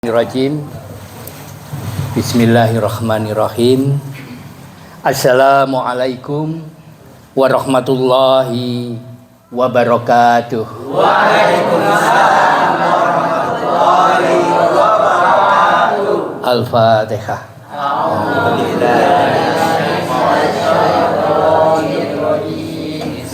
Bismillahirrahmanirrahim. Bismillahirrahmanirrahim. Assalamualaikum warahmatullahi wabarakatuh. Waalaikumsalam warahmatullahi wabarakatuh. Al-Fatihah.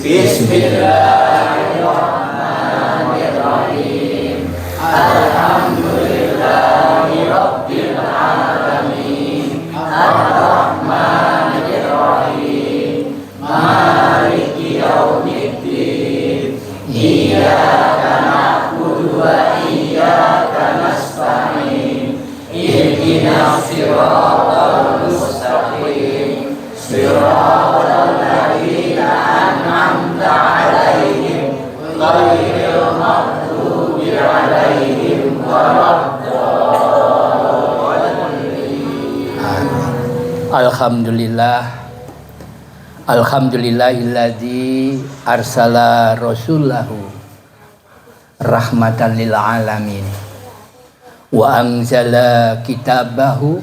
Bismillahirrahmanirrahim. Alhamdulillahi rabbil alamin. Ar-Rahmanir-Rahim. Maliki yaumiddin. Iyyaka na'budu wa iyyaka nasta'in. Ihdinas siratal mustaqim. Siratal ladzina an'amta 'alaihim ghairil maghdubi 'alaihim waladdallin. Alhamdulillahilladzi arsala rasulahu rahmatan lil alamin wa anzala kitabahu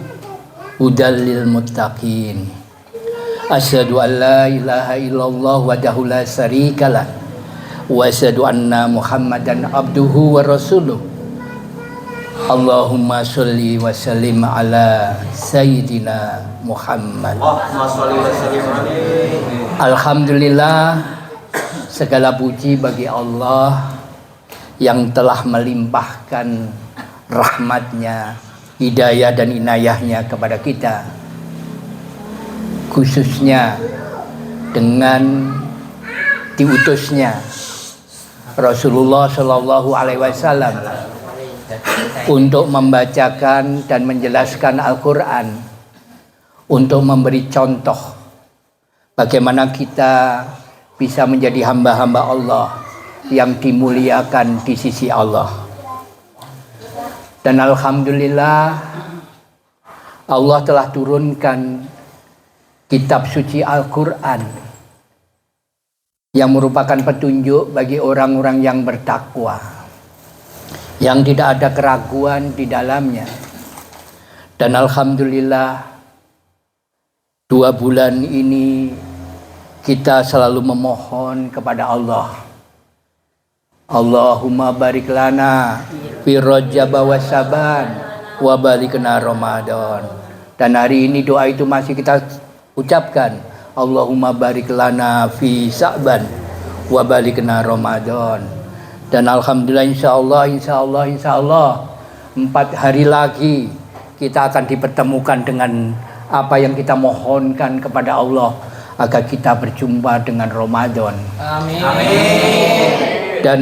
hudal lil muttaqin. Asyhadu an la ilaha illallah wahdahu la syarikalah wa asyhadu anna Muhammadan abduhu wa rasuluh. Allahumma sholli wa sallim ala sayyidina Muhammad. Alhamdulillah, segala puji bagi Allah yang telah melimpahkan rahmatnya, hidayah dan inayahnya kepada kita, khususnya dengan diutusnya Rasulullah Shallallahu Alaihi Wasallam untuk membacakan dan menjelaskan Al-Quran, untuk memberi contoh bagaimana kita bisa menjadi hamba-hamba Allah yang dimuliakan di sisi Allah. Dan alhamdulillah, Allah telah turunkan kitab suci Al-Quran yang merupakan petunjuk bagi orang-orang yang bertakwa, yang tidak ada keraguan di dalamnya. Dan alhamdulillah, 2 bulan ini kita selalu memohon kepada Allah, Allahumma barik lana fi Rajab wa Syaban wa balikna Ramadan. Dan hari ini doa itu masih kita ucapkan, Allahumma barik lana fi Sya'ban wa balikna Ramadan. Dan alhamdulillah, insyaallah 4 hari lagi kita akan dipertemukan dengan apa yang kita mohonkan kepada Allah, agar kita berjumpa dengan Ramadan. Amin. Dan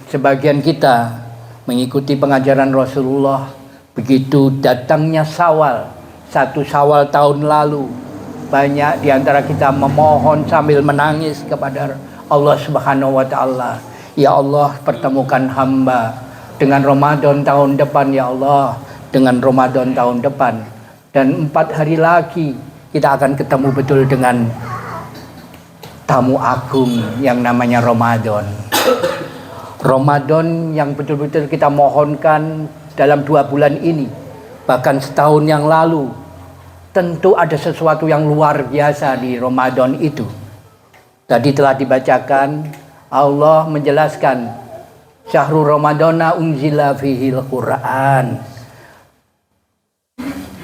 sebagian kita mengikuti pengajaran Rasulullah, begitu datangnya Syawal, 1 Syawal tahun lalu, banyak di antara kita memohon sambil menangis kepada Allah Subhanahu wa taala, ya Allah, pertemukan hamba dengan Ramadan tahun depan, ya Allah, dengan Ramadan tahun depan. Dan 4 hari lagi kita akan ketemu betul dengan tamu agung yang namanya Ramadan. Ramadan yang betul-betul kita mohonkan dalam 2 bulan ini, bahkan setahun yang lalu. Tentu ada sesuatu yang luar biasa di Ramadan itu. Tadi telah dibacakan, Allah menjelaskan, Syahrul Ramadana unzila fihil Quran.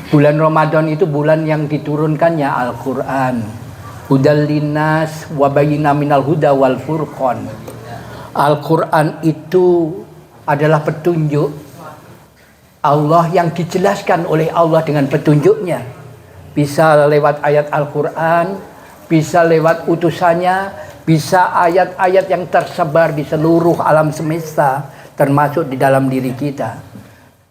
Bulan Ramadan itu bulan yang diturunkannya Al-Quran. Hudal linnas wa bayyina minal huda wal furqan. Al-Quran itu adalah petunjuk Allah yang dijelaskan oleh Allah dengan petunjuknya. Bisa lewat ayat Al-Quran, bisa lewat utusannya, bisa ayat-ayat yang tersebar di seluruh alam semesta, termasuk di dalam diri kita.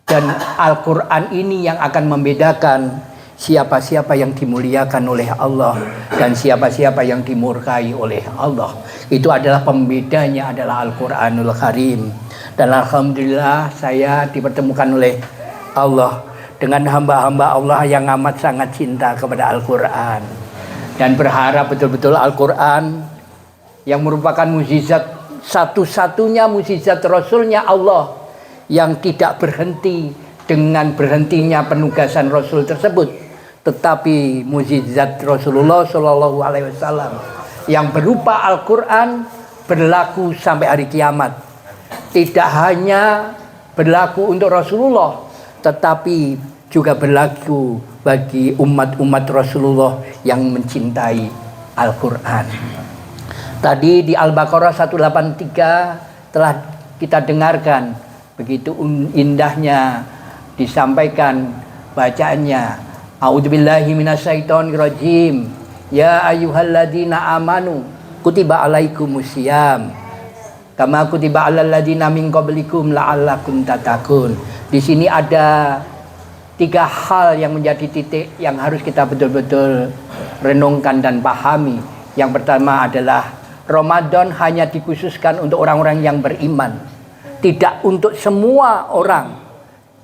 Dan Al-Quran ini yang akan membedakan siapa-siapa yang dimuliakan oleh Allah dan siapa-siapa yang dimurkai oleh Allah. Itu adalah pembedanya, adalah Al-Quranul Karim. Dan alhamdulillah saya dipertemukan oleh Allah dengan hamba-hamba Allah yang amat sangat cinta kepada Al-Quran, dan berharap betul-betul Al-Quran yang merupakan mukjizat, satu-satunya mukjizat Rasulnya Allah yang tidak berhenti dengan berhentinya penugasan Rasul tersebut, tetapi mukjizat Rasulullah Shallallahu Alaihi Wasallam yang berupa Al-Quran berlaku sampai hari kiamat. Tidak hanya berlaku untuk Rasulullah, tetapi juga berlaku bagi umat-umat Rasulullah yang mencintai Al-Quran. Tadi di Al-Baqarah 183 telah kita dengarkan begitu indahnya disampaikan bacaannya. A'udzubillahi minasyaitonirrajim. Ya ayyuhalladzina amanu kutiba alaikumusiyam kama kutiba alal ladzina min qablikum la'allakum tattaqun. Di sini ada 3 hal yang menjadi titik yang harus kita betul-betul renungkan dan pahami. Yang pertama adalah Ramadan hanya dikhususkan untuk orang-orang yang beriman, tidak untuk semua orang,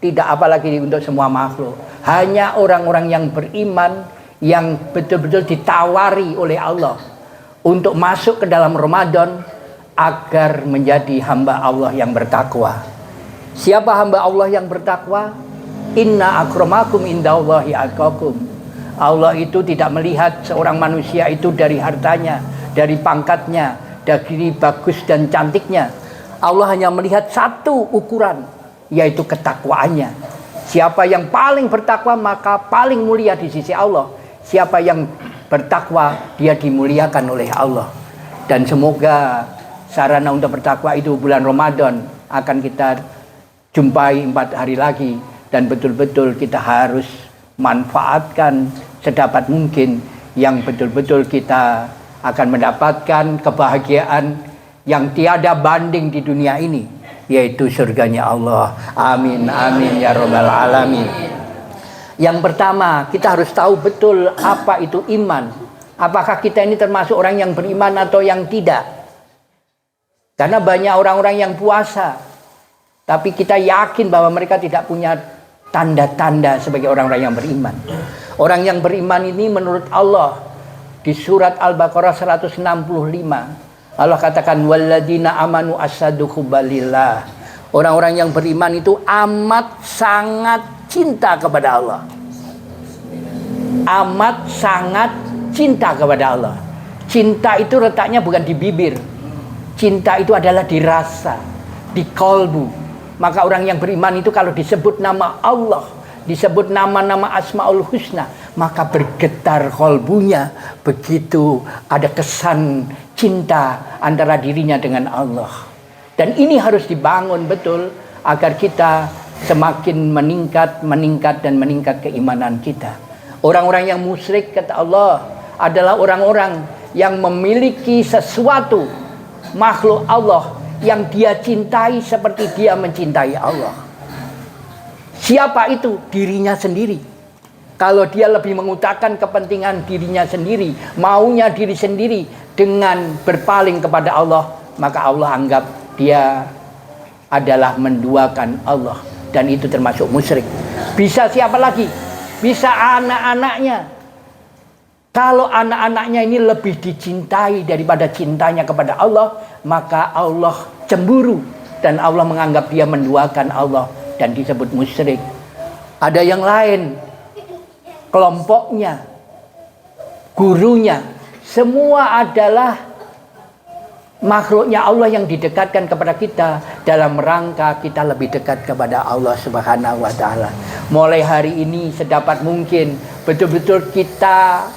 tidak apalagi untuk semua makhluk. Hanya orang-orang yang beriman yang betul-betul ditawari oleh Allah untuk masuk ke dalam Ramadan agar menjadi hamba Allah yang bertakwa. Siapa hamba Allah yang bertakwa? Inna akramakum indallahi atqakum. Allah itu tidak melihat seorang manusia itu dari hartanya, dari pangkatnya, dari bagus dan cantiknya. Allah hanya melihat satu ukuran, yaitu ketakwaannya. Siapa yang paling bertakwa maka paling mulia di sisi Allah. Siapa yang bertakwa dia dimuliakan oleh Allah. Dan semoga sarana untuk bertakwa itu bulan Ramadan akan kita jumpai 4 hari lagi. Dan betul-betul kita harus manfaatkan sedapat mungkin yang betul-betul kita akan mendapatkan kebahagiaan yang tiada banding di dunia ini, yaitu surganya Allah. Amin, amin ya rabbal alamin. Yang pertama, kita harus tahu betul apa itu iman. Apakah kita ini termasuk orang yang beriman atau yang tidak? Karena banyak orang-orang yang puasa, tapi kita yakin bahwa mereka tidak punya tanda-tanda sebagai orang-orang yang beriman. Orang yang beriman ini menurut Allah di surat Al-Baqarah 165 Allah katakan walladzina amanu asyaddu hubbalillah. Orang-orang yang beriman itu amat sangat cinta kepada Allah. Amat sangat cinta kepada Allah. Cinta itu letaknya bukan di bibir. Cinta itu adalah di rasa, di kalbu. Maka orang yang beriman itu kalau disebut nama Allah, disebut nama-nama Asmaul Husna, maka bergetar kalbunya. Begitu ada kesan cinta antara dirinya dengan Allah. Dan ini harus dibangun betul agar kita semakin meningkat dan meningkat keimanan kita. Orang-orang yang musyrik kata Allah adalah orang-orang yang memiliki sesuatu makhluk Allah yang dia cintai seperti dia mencintai Allah. Siapa itu? Dirinya sendiri. Kalau dia lebih mengutamakan kepentingan dirinya sendiri, maunya diri sendiri dengan berpaling kepada Allah, maka Allah anggap dia adalah menduakan Allah. Dan itu termasuk musyrik. Bisa siapa lagi? Bisa anak-anaknya. Kalau anak-anaknya ini lebih dicintai daripada cintanya kepada Allah, maka Allah cemburu dan Allah menganggap dia menduakan Allah dan disebut musyrik. Ada yang lain, kelompoknya, gurunya, semua adalah makhluknya Allah yang didekatkan kepada kita dalam rangka kita lebih dekat kepada Allah Subhanahu wa taala. Mulai hari ini sedapat mungkin betul-betul kita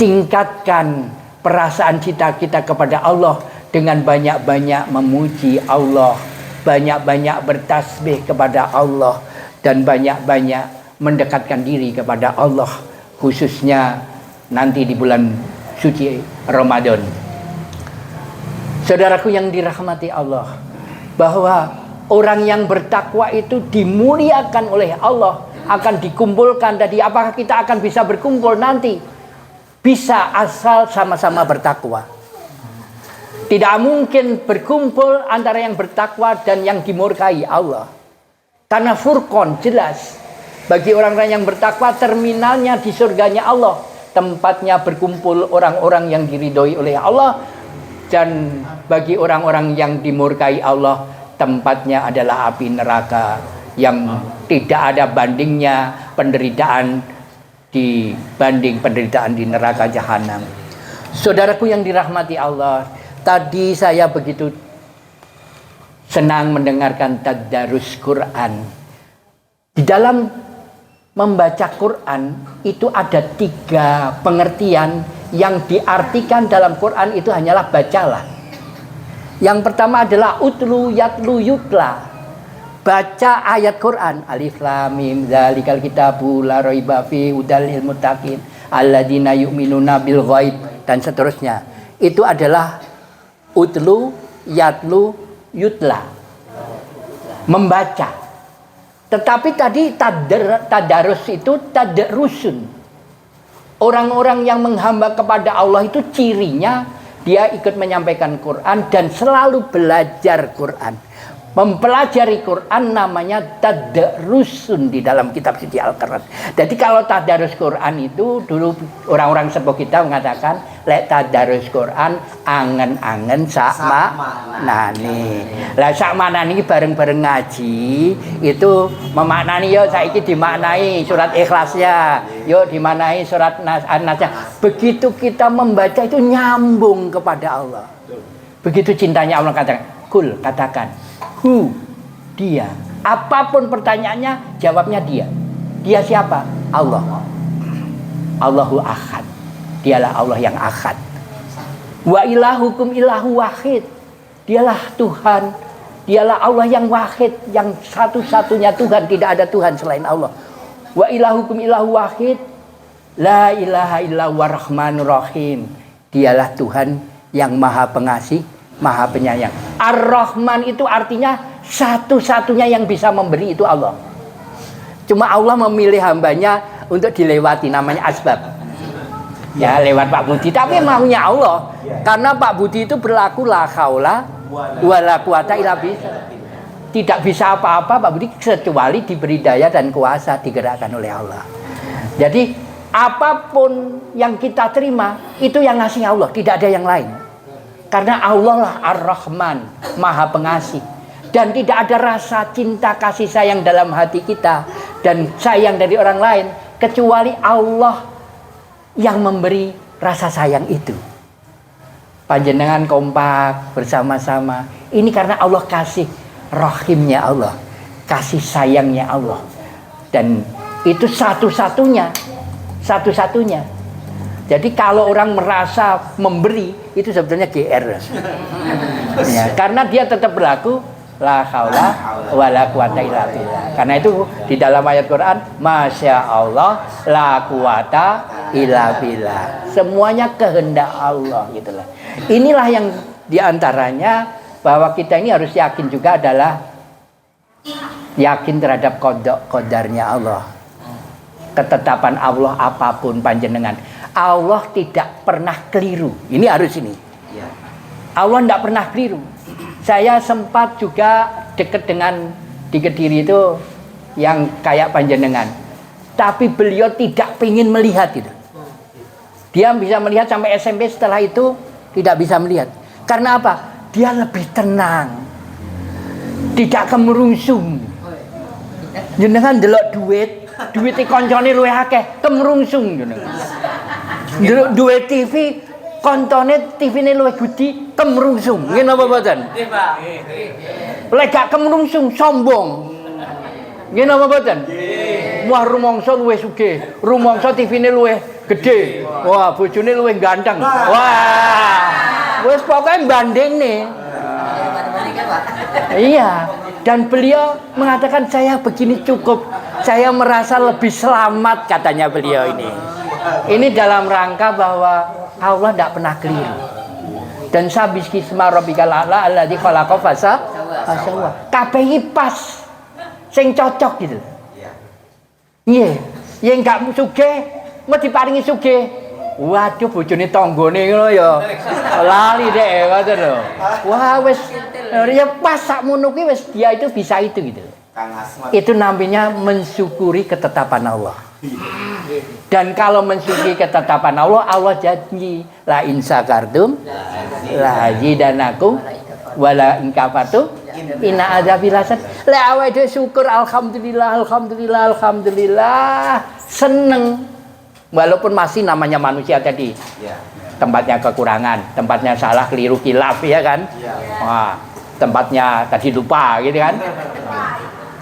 tingkatkan perasaan cinta kita kepada Allah dengan banyak-banyak memuji Allah, banyak-banyak bertasbih kepada Allah, dan banyak-banyak mendekatkan diri kepada Allah, khususnya nanti di bulan suci Ramadan. Saudaraku yang dirahmati Allah, bahwa orang yang bertakwa itu dimuliakan oleh Allah, akan dikumpulkan. Tadi apakah kita akan bisa berkumpul nanti? Bisa, asal sama-sama bertakwa. Tidak mungkin berkumpul antara yang bertakwa dan yang dimurkai Allah. Karena Furqan jelas, bagi orang-orang yang bertakwa terminalnya di surganya Allah, tempatnya berkumpul orang-orang yang diridhoi oleh Allah. Dan bagi orang-orang yang dimurkai Allah, tempatnya adalah api neraka yang tidak ada bandingnya penderitaan dibanding penderitaan di neraka jahanam. Saudaraku yang dirahmati Allah, tadi saya begitu senang mendengarkan tadarus Quran. Di dalam membaca Quran itu ada 3 pengertian yang diartikan dalam Quran itu hanyalah bacalah. Yang pertama adalah utlu yatlu yutla. Baca ayat Quran, alif lam mim dzalikal kitabu la raiba fihi hudal lil muttaqin alladzina yu'minuna bil ghaib dan seterusnya. Itu adalah utlu yatlu yutla, membaca. Tetapi tadi tadarus itu tadarusun. Orang-orang yang menghamba kepada Allah itu cirinya dia ikut menyampaikan Quran dan selalu belajar Quran. Mempelajari Quran namanya tadarusun di dalam kitab suci Al-Quran. Jadi kalau tadarus Quran itu dulu orang-orang sepuh kita mengatakan lek tadarus Quran angen-angen sak manani. Lah sak manani bareng-bareng ngaji itu memaknani yo saiki dimaknai surat Ikhlasnya, yo dimaknai surat An-Nasnya. Begitu kita membaca itu nyambung kepada Allah. Begitu cintanya Allah katakan Hu, dia. Apapun pertanyaannya, jawabnya dia. Dia siapa? Allah. Allahu Ahad. Dialah Allah yang Ahad. Wa ilahukum ilahu wahid. Dialah Tuhan. Dialah Allah yang wahid, yang satu-satunya Tuhan, tidak ada Tuhan selain Allah. Wa ilahukum ilahu wahid. La ilaha illa warahmanur rahim. Dialah Tuhan yang Maha Pengasih, Maha Penyayang. Ar-Rahman itu artinya satu-satunya yang bisa memberi itu Allah. Cuma Allah memilih hambanya untuk dilewati, namanya asbab. Ya lewat Pak Budi, tapi maunya Allah. Karena Pak Budi itu berlaku la haula wala quwata illa billah. Tidak bisa apa-apa Pak Budi kecuali diberi daya dan kuasa digerakkan oleh Allah. Jadi apapun yang kita terima itu yang ngasih Allah, tidak ada yang lain. Karena Allah lah Ar-Rahman, Maha Pengasih. Dan tidak ada rasa cinta kasih sayang dalam hati kita dan sayang dari orang lain kecuali Allah yang memberi rasa sayang itu. Panjenengan kompak bersama-sama. Ini karena Allah kasih rahimnya Allah, kasih sayangnya Allah. Dan itu satu-satunya. Jadi kalau orang merasa memberi itu sebetulnya GR. Ya, karena dia tetap berlaku la haula wala quwata illa billah. Karena itu di dalam ayat Quran, Masya Allah la quwata illa billah. Semuanya kehendak Allah gitulah. Inilah yang diantaranya bahwa kita ini harus yakin juga adalah yakin terhadap qadarnya Allah. Ketetapan Allah apapun panjenengan. Allah tidak pernah keliru. Ini harus ini. Allah tidak pernah keliru. Saya sempat juga dekat dengan di Kediri itu yang kayak panjenengan. Tapi beliau tidak ingin melihat itu. Dia bisa melihat sampai SMP, setelah itu tidak bisa melihat. Karena apa? Dia lebih tenang. Tidak kemerungsung. Jenengan delok duit koncone luwih akeh, kemerungsung jenengan. Duwe TV kontone TV-ne luwih gede, kemerungsung. Nggih napa mboten? Nggih, Pak. Lek gak kemerungsung sombong. Nggih napa mboten? Nggih. Wah, rumangsa luwih sugih, rumangsa TV-ne luwih gede. Wah, bojone luwih ganteng. Wah. Wis pokoke bandingne. Iya, dan beliau mengatakan saya begini cukup. Saya merasa lebih selamat katanya beliau ini. Ini dalam rangka bahwa Allah tidak pernah keliru. Dan sabiski isma rabbikal a'la alladzi khalaqa fasawwa. Kabeh pas sing cocok gitu. Iya, yang enggak sugih mau diparingi sugih. Waduh bojone tanggane ngono ya. Lali dek ngoten lho. Wah wis ya pas sakmono kuwi wis dia itu bisa itu gitu. Itu namanya mensyukuri ketetapan Allah. Dan kalau mensyukuri ketetapan Allah, Allah janji la in syakartum la azidanakum wa la in kafartum Inna adzabil hasan. Lek awake dhewe syukur alhamdulillah, alhamdulillah, alhamdulillah, seneng. Walaupun masih namanya manusia tadi. Tempatnya kekurangan, tempatnya salah, keliru, kilaf ya kan? Wah, tempatnya tadi lupa gitu kan?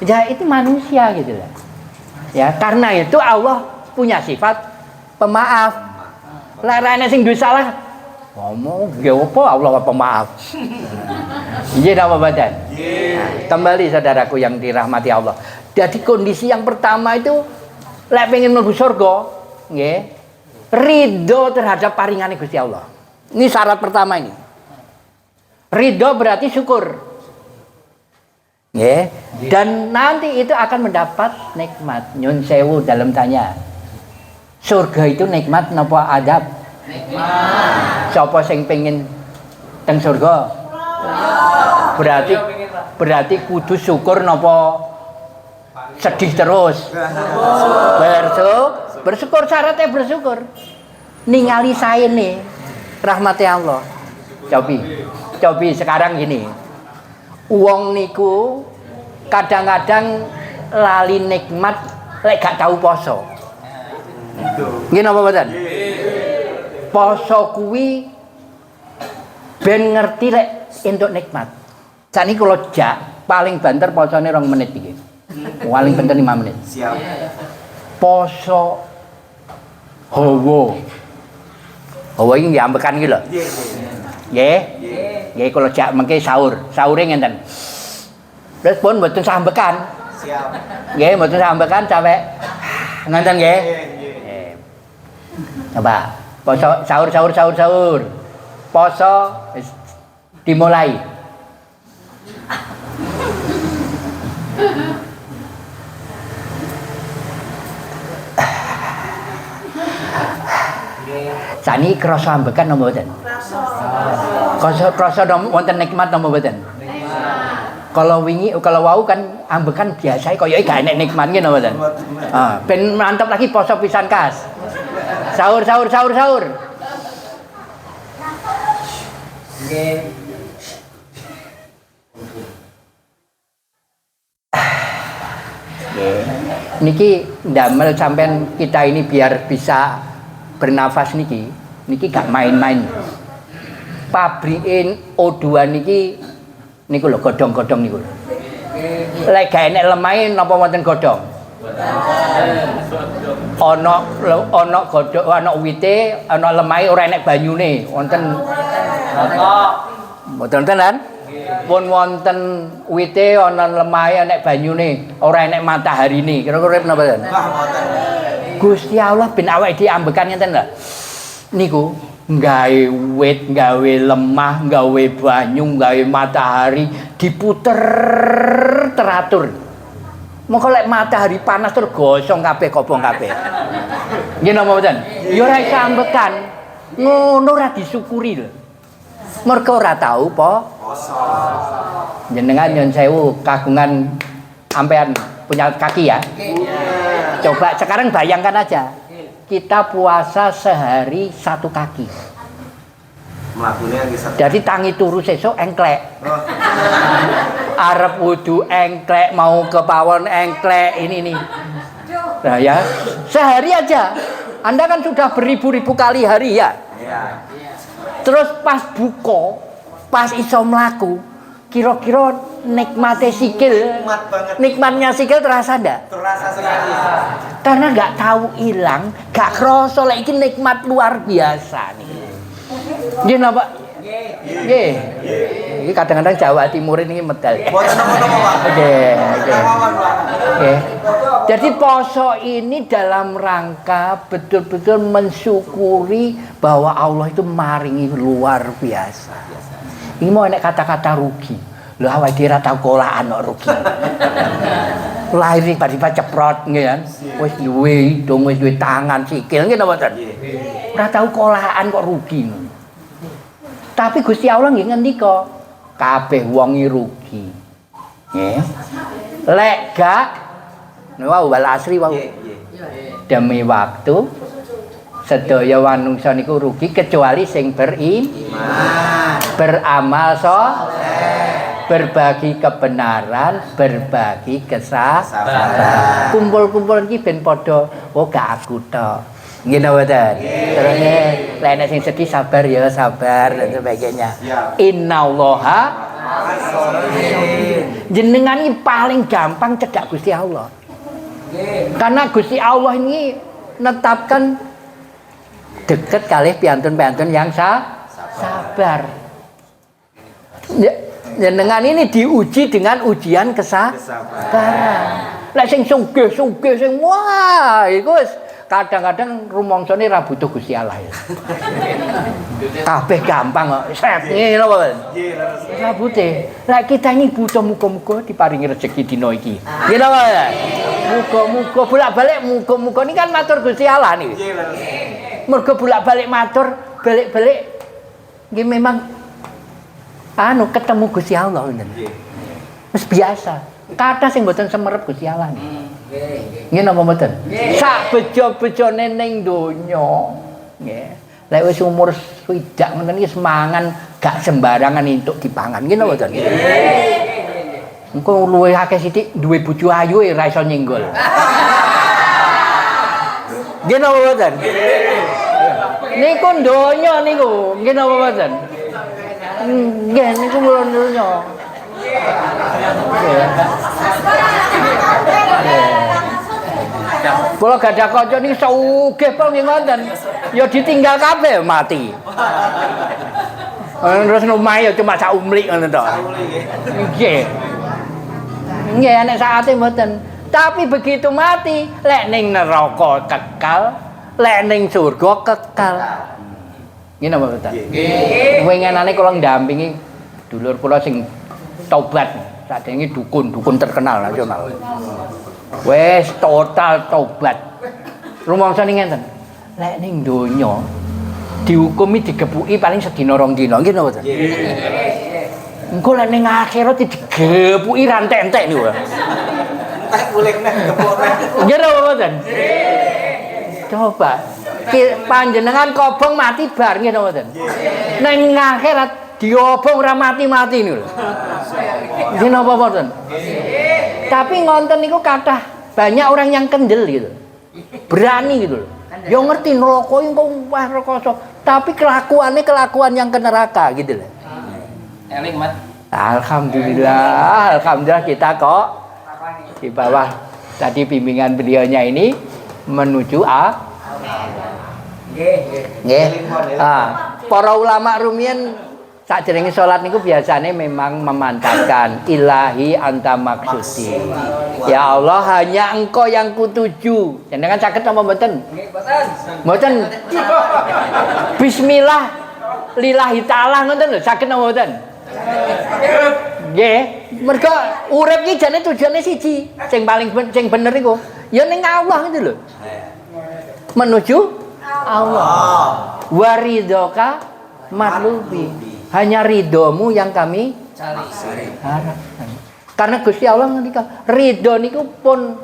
Ya itu manusia gitu lah. Ya, karena itu Allah punya sifat pemaaf. Larane sing duwe salah ngomong, ya apa Allah pemaaf. Iya napa badan? Kembali saudaraku yang dirahmati Allah. Jadi kondisi yang pertama itu lek pengen mlebu surga, nggih, ridho terhadap paringane Gusti Allah. Ini syarat pertama ini. Ridho berarti syukur. Nggih. Dan nanti itu akan mendapat nikmat. Nyun sewu dalam tanya. Surga itu nikmat napa adab? Nikmat. Sapa sing pengen teng surga? Berarti kudu syukur napa sedih terus? Bersyukur syaratnya bersyukur. Ningali saya nih rahmati Allah. Cobi sekarang gini. Uang niku kadang-kadang lali nikmat lek gak tahu poso. Nggih napa mboten? Poso kuwi ben ngerti lek entuk nikmat. Sakniki kula jak paling banter posone 2 menit iki. Paling banter 5 menit. Siap. Poso hawa. Hawa iki nggih ambekan iki lho. Nggih. Nggih kula jak mengke sahur. Sahure ngenten. Terus pun mboten sambekan. Siap. Nggih, mboten sambekan sampe ngenten nggih. Nggih. Coba poso sahur. Poso dimulai. Sani krasa ambekan napa mboten? Krasa wonten nikmat napa mboten? Kalau wau kan ambekan biasa kaya gak enek nikmat ngene mboten. Ben mantep lagi poso pisan kas. Sahur. Nggih. Niki ndamel sampean kita ini biar bisa bernafas niki gak main-main. Pabrikin O2 niku lho godhong-godhong niku. Lek gak enek lemahe napa wonten godhong? Ana godhong, ana wite, ana lemahe ora enek banyune, wonten mboten tenan? Pun wonten wite ana lemahe enek banyune, ora enek mataharine. Kira-kira napa ten? Gusti Allah ben awake dhewe ambekan ngenten lho. Niku gawe wit, gawe lemah, gawe banyu, gawe matahari diputer teratur. Moko lek matahari panas terus gosong kabeh kobong kabeh. Nggih napa mboten? Ya ora iso ambekan. Ngono ora disyukuri lho. Mergo ora tau poso. Jenengan nyun sewu kagungan ampean punya kaki ya. Coba sekarang bayangkan aja. Kita puasa sehari 1 kaki. Jadi tangi turu sesuk engklek. Arep wudu engklek, mau ke pawon engklek ini nih. Nah ya, sehari aja. Anda kan sudah beribu-ribu kali hari ya. Terus pas buka, pas iso mlaku, kira-kira nikmatnya sikil, nikmatnya sikil terasa ndak? Terasa sekali. Karena nggak tahu hilang, nggak kerasa lagi nikmat luar biasa nih. Dia napa? Nggih. Ini kadang-kadang Jawa Timur ini medal. Oke. Jadi poso ini dalam rangka betul-betul mensyukuri bahwa Allah itu maringi luar biasa. Ini mau enek kata-kata rugi. Lho awake dhewe ora tau kolahan kok rugi. Lahir tiba-tiba ceprot nggih kan. Wis duwe hidung, wis duwe tangan, sikil nggih napa mboten? Ora tau kolahan kok rugi. Tapi Gusti Allah nggih ngendika, kabeh wong rugi. Nggih. Lek gak wau wal asri wau. Demi waktu sedaya manungsa niku rugi kecuali sing beriman, beramal saleh. berbagi kebenaran, berbagi kesabaran. Kumpul-kumpul iki ben padha gak aku tok. Nggih napa mboten? Terus lek nek sing sedih sabar ya sabar dan sebagainya. Innallaha jenengan ini paling gampang cedak Gusti Allah. Karena Gusti Allah ini netapkan dekat kalih piantun-piantun yang sabar. Jenengan ini diuji dengan ujian kesabaran. Lek sing sugih-sugih sing wah iku wis kadang-kadang rumongsane ra butuh Gusti Allah ya. Kabeh gampang kok. Set ngene lho, Pak. Nggih, ra butuh. Lah kita ini butuh muga-muga diparingi rezeki dina iki. Nggih lho, Pak. Muga-muga bolak-balik muga-muga ini kan matur Gusti Allah niki. Nggih, lho. Mergo bolak-balik matur, balik-balik nggih memang ketemu Gusti Allah ngoten. Nggih. Wis biasa. Kathah sing mboten semerep Gusti Allah niki. Nggih napa mboten? Sak bejo-bejone ning donya. Nggih. Lek wis umur swidak ngoten iki semangan gak sembarangan entuk dipangan. Nggih napa mboten? Nggih. Engko luwih akeh sithik duwe bojo ayu ora iso nyenggol. Nggih napa mboten? Niku donya niku. Nggih napa mboten? Nggih niku donya. Kula gadah kanca niki sugih pol nggih ngoten. Ya ditinggal kabeh mati. Terus omahe ya cuma sak umlik ngono to. Nggih. Nggih nek saate mboten. Tapi begitu mati, lek ning neraka kekal, lek ning surga kekal. Nggih napa mboten? Nggih. Winginane kula ndampingi dulur kula sing tobat. Sadene dukun terkenal nasional. Wes total tobat. Rumangsane ngenten. Lek ning donya dihukumi digepuki paling sedina rong dina. Nggih napa to? Nggih. Engko lek ning akhirat digepuki rantek-entek niku. Entek boleh nek gepuk nek. Nggih napa mboten? Nggih. Coba panjenengan kobong mati bar nggih napa mboten? Ning akhirat diobong ora mati-mati niku lho. Nggih napa mboten? Tapi ngonten niku kathah banyak orang yang kendel gitu. Berani gitu loh. Ya ngerti neraka engko wah rekoso, tapi kelakuannya kelakuan yang ke neraka gitu loh. Eling, Mas. Alhamdulillah kita kok di bawah tadi bimbingan beliaunya ini menuju nggih. Para ulama rumiyin sakjroning salat niku biasanya memang memantapkan ilahi anta maksudi. Ya Allah hanya engkau yang kutuju. Jenengan saged napa mboten? Nggih, mboten. Mboten. Bismillah lillahi taala ngoten lho, saged napa mboten? Nggih. Mergo urip iki jane tujuane siji. Sing paling sing bener iku ya ning Allah gitu lho. Menuju Allah. Waridoka matlubi. Hanya ridhomu yang kami harapkan. Karena Gusti Allah ngendika, ridho niku pun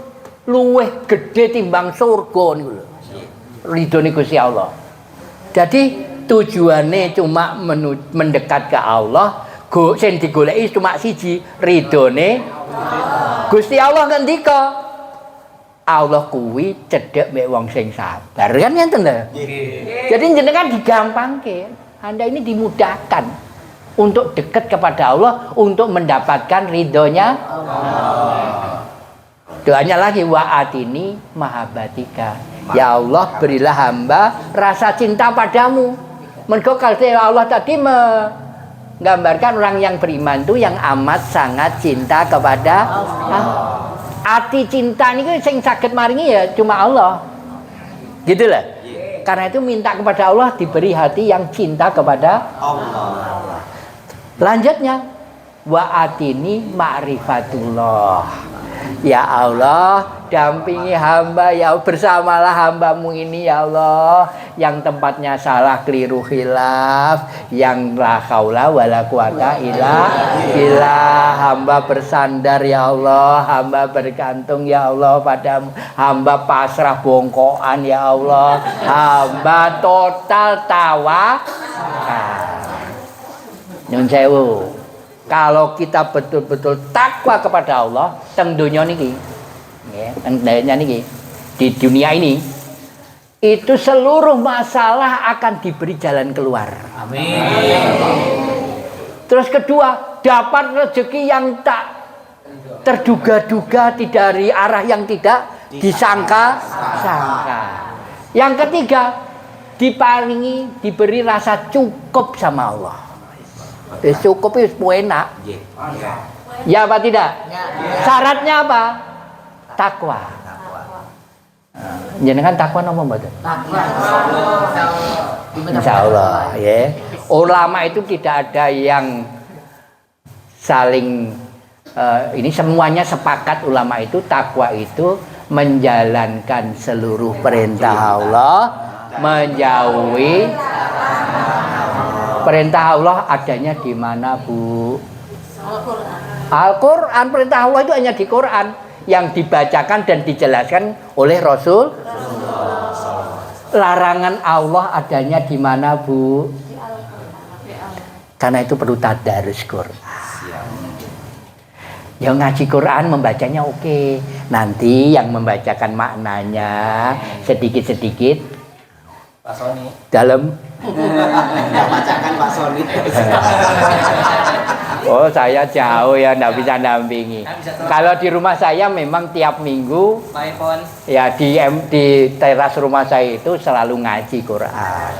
luweh gede timbang surga niku lho. Ridho niku Gusti Allah. Jadi tujuannya cuma mendekat ke Allah, sing digoleki cuma siji, ridhone Gusti Allah ngendika. Allah kuwi cedhek mek wong sing sabar. Kan ngenten lho. Jadi jenengan digampangke. Anda ini dimudahkan untuk dekat kepada Allah, untuk mendapatkan ridhonya Allah. Doanya lagi wa'atini mahabbatika. Ya Allah berilah hamba rasa cinta padamu. Mergo kalau Allah tadi menggambarkan orang yang beriman itu yang amat sangat cinta kepada Allah. Ati cinta ini sing saged maringi ya cuma Allah. Gitu lah. Karena itu minta kepada Allah diberi hati yang cinta kepada Allah. Lanjutnya wa'atini ma'rifatullah. Ya Allah dampingi hamba ya bersamalah hambamu ini ya Allah yang tempatnya salah keliru khilaf yang la haula wala quwata illa billah. Hamba bersandar ya Allah, hamba bergantung ya Allah padamu, hamba pasrah bongkoan ya Allah, hamba total tawakal. Nyun sewu Kalau kita betul-betul takwa kepada Allah teng dunia niki, nggih, teng dunia niki, di dunia ini, itu seluruh masalah akan diberi jalan keluar. Amin. Terus kedua, dapat rezeki yang tak terduga-duga, dari arah yang tidak disangka-sangka. Yang ketiga, diberi rasa cukup sama Allah. Cukup itu enak. Ya apa tidak? Syaratnya apa? Takwa. Jenengan takwa napa mboten? Takwa. Insyaallah, ya. Ulama itu tidak ada yang saling ini semuanya sepakat, ulama itu takwa itu menjalankan seluruh perintah Allah, menjauhi perintah Allah. Adanya di mana, Bu? Al-Quran. Perintah Allah itu hanya di Quran yang dibacakan dan dijelaskan oleh Rasul. Larangan Allah adanya di mana, Bu? Karena itu perlu tadarus Quran. Yang ngaji Quran membacanya oke. Nanti yang membacakan maknanya sedikit-sedikit Pak Sony dalam bacakan Pak Sony. Oh, saya jauh ya, enggak bisa dampingi. Kalau di rumah saya memang tiap minggu ya di teras rumah saya itu selalu ngaji Quran.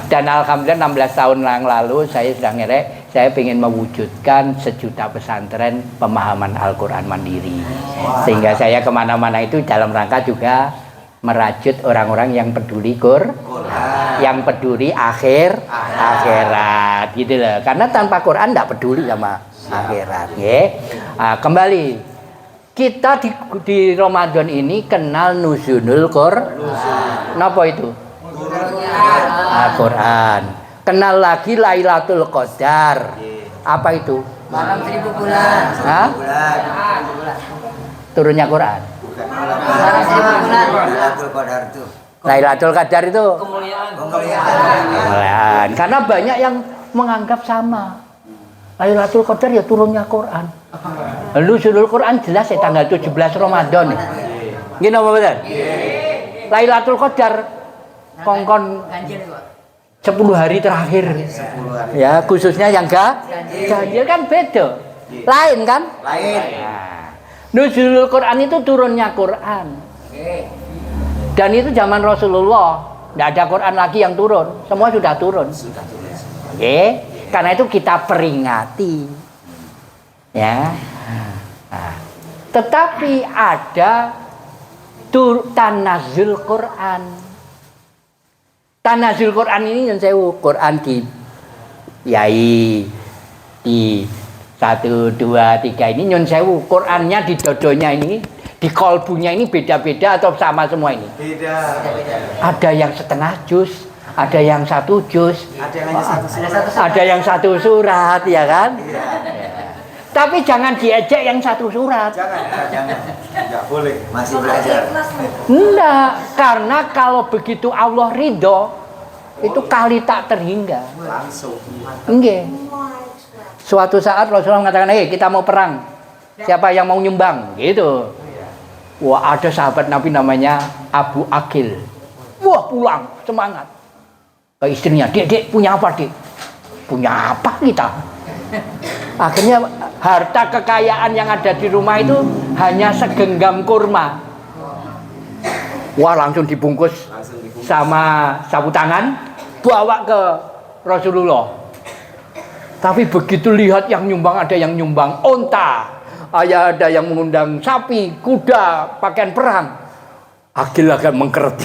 Dan alhamdulillah 16 tahun yang lalu saya sudah ngerek, saya ingin mewujudkan 1 juta pesantren pemahaman Al-Quran mandiri. Sehingga saya kemana-mana itu dalam rangka juga merajut orang-orang yang peduli Quran, yang peduli akhirat gitu loh. Karena tanpa Quran tidak peduli sama akhirat. Kembali, kita di Ramadan ini kenal nuzulul Quran. Napa itu? Al-Quran. Kenal lagi Lailatul Qadar. Apa itu? Malam 1000 bulan. Hah? Turunnya Quran. Malam 1000 bulan. Lailatul Qadar itu. Lailatul Qadar itu Kemuliaan. Karena banyak yang menganggap sama. Lailatul Qadar ya turunnya Quran. Nuzulul Quran jelas ya tanggal 17 Ramadan. Gini apa betul? Lailatul Qadar kongkon 10 hari terakhir. Ya, khususnya yang ganjil kan beda. Lain kan? Lain. Nuzulul Quran itu turunnya Quran. Dan itu zaman Rasulullah. Tidak ada Quran lagi yang turun. Semua sudah turun. Karena itu kita peringati. Ya. Tetapi ada tanazul Quran. Tanazul Quran ini yang saya Quran di yai di 1, 2, 3 ini nyon sewu. Qurannya di dodonya ini, di kolbunya ini beda-beda atau sama semua ini? Beda. Ada yang setengah juz, ada yang 1 juz, Ada yang 1 surat. ya kan? Ya. Tapi jangan diejek yang 1 surat. Jangan. Enggak boleh. Masih belajar. Enggak, karena kalau begitu Allah ridho, itu kali tak terhingga. Langsung. Enggak. Suatu saat Rasulullah mengatakan, kita mau perang. Siapa yang mau nyumbang? Gitu. Wah, ada sahabat Nabi namanya Abu Akil. Wah, pulang, semangat. Ke istrinya, Dek, punya apa, Dek? Punya apa kita? Akhirnya harta kekayaan yang ada di rumah itu hanya segenggam kurma. Wah, langsung dibungkus sama sapu tangan, bawa ke Rasulullah. Tapi begitu lihat yang nyumbang, ada yang nyumbang onta, ada yang mengundang sapi, kuda, pakaian perang. Akil agak mengkeret.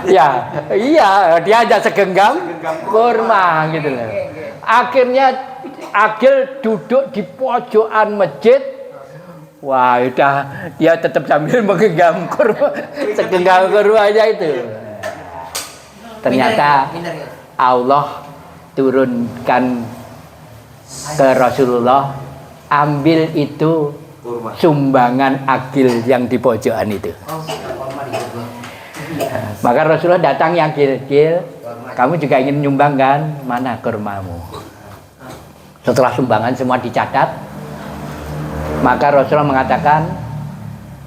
Iya, dia aja segenggam kurma gitu loh. Akhirnya Akil duduk di pojokan masjid. Wah, udah dia tetap sambil menggenggam kurma, segenggam kurma aja itu. Ternyata Allah turunkan ke Rasulullah, ambil itu sumbangan Akil yang di pojokan itu. Maka Rasulullah datang, yang Akil, kamu juga ingin nyumbang kan? Mana kurmamu? Setelah sumbangan semua dicatat, maka Rasulullah mengatakan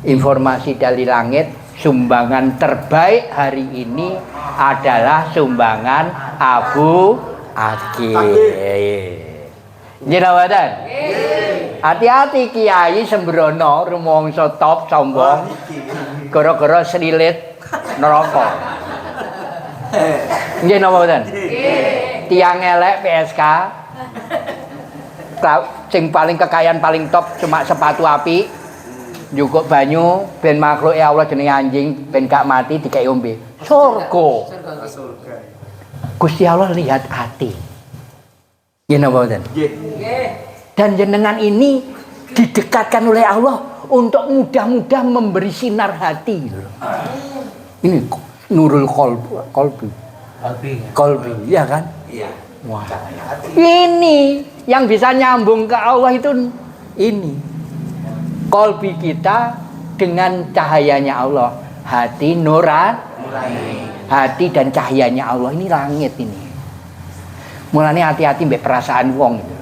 informasi dari langit, sumbangan terbaik hari ini adalah sumbangan Abu Aqil. Jenawatan. Hati-hati kiai sembrono rumangsa top sombong. Gara-gara selilit neraka. Nggih napa mboten? Tiang elek PSK. Sing paling kekayaan paling top cuma sepatu api. Nyukuk banyu ben makhluk ya Allah jenenge anjing ben gak mati dikei ombe. Surga. Gusti Allah lihat hati. Nggih napa mboten? Dan jenengan ini didekatkan oleh Allah untuk mudah-mudah memberi sinar hati. Ini nurul kolbi, ya kan? Iya. Wah. Ini yang bisa nyambung ke Allah itu ini. Kolbi kita dengan cahayanya Allah. Hati nurani. Hati dan cahayanya Allah ini langit ini. Mulanya hati-hati mbek perasaan wong itu.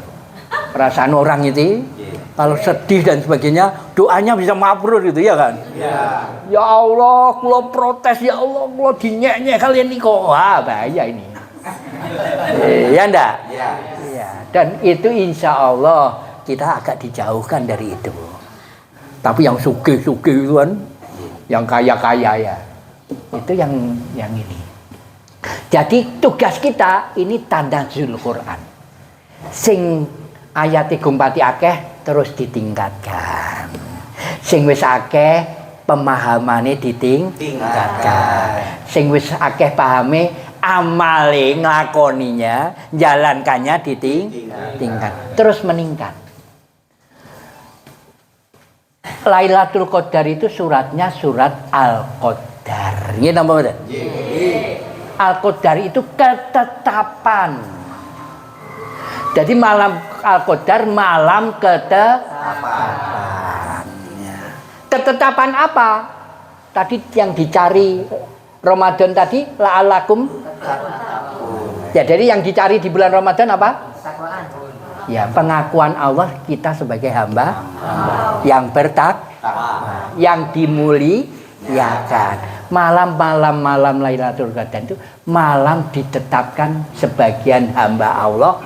Perasaan orang itu kalau sedih dan sebagainya doanya bisa mabrur gitu ya kan? Ya Allah, kula protes ya Allah, kula dinyek-nyek kalian ini kok. Wah, bahaya ini. Ya ndak? Iya. Dan itu insya Allah kita agak dijauhkan dari itu. Tapi yang sugih-sugih itu kan, yang kaya-kaya ya, itu yang ini. Jadi tugas kita ini tanazul Quran. Sing ayat gumpati akeh terus ditingkatkan. Sing wis akeh pemahamane ditingkatkan. Sing wis akeh pahame amale nglakoninya, jalankannya ditingkat. Terus meningkat. Lailatul Qadar itu suratnya surat Al-Qadar. Nggih napa mboten? Al-Qadar itu ketetapan. Jadi malam Al-Qadar malam ketetapan. Ketetapan apa? Tadi yang dicari Ramadan tadi la'alakum. Ya, jadi yang dicari di bulan Ramadan apa? Ya, pengakuan Allah kita sebagai hamba yang bertakwa, yang dimuliakan. Malam Lailatul Qadar itu malam ditetapkan sebagian hamba Allah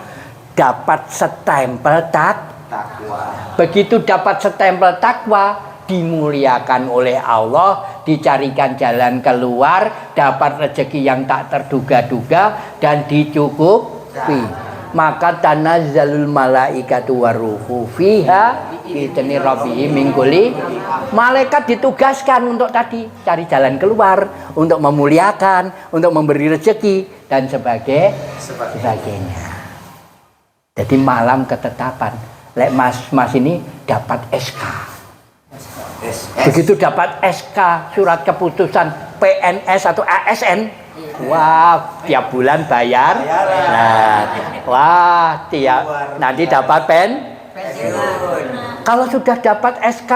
dapat stempel takwa. Begitu dapat stempel takwa, dimuliakan oleh Allah, dicarikan jalan keluar, dapat rezeki yang tak terduga-duga dan dicukupi. Maka tanazzalul malaikatu waruhu fiha bi'izni rabbihim min kulli. Malaikat ditugaskan untuk tadi cari jalan keluar, untuk memuliakan, untuk memberi rezeki dan sebagainya. Jadi malam ketetapan. Lek mas ini dapat SK. Begitu dapat SK surat keputusan PNS atau ASN, wah tiap bulan bayar. Nah, wah tiap nanti dapat pensiun. Kalau sudah dapat SK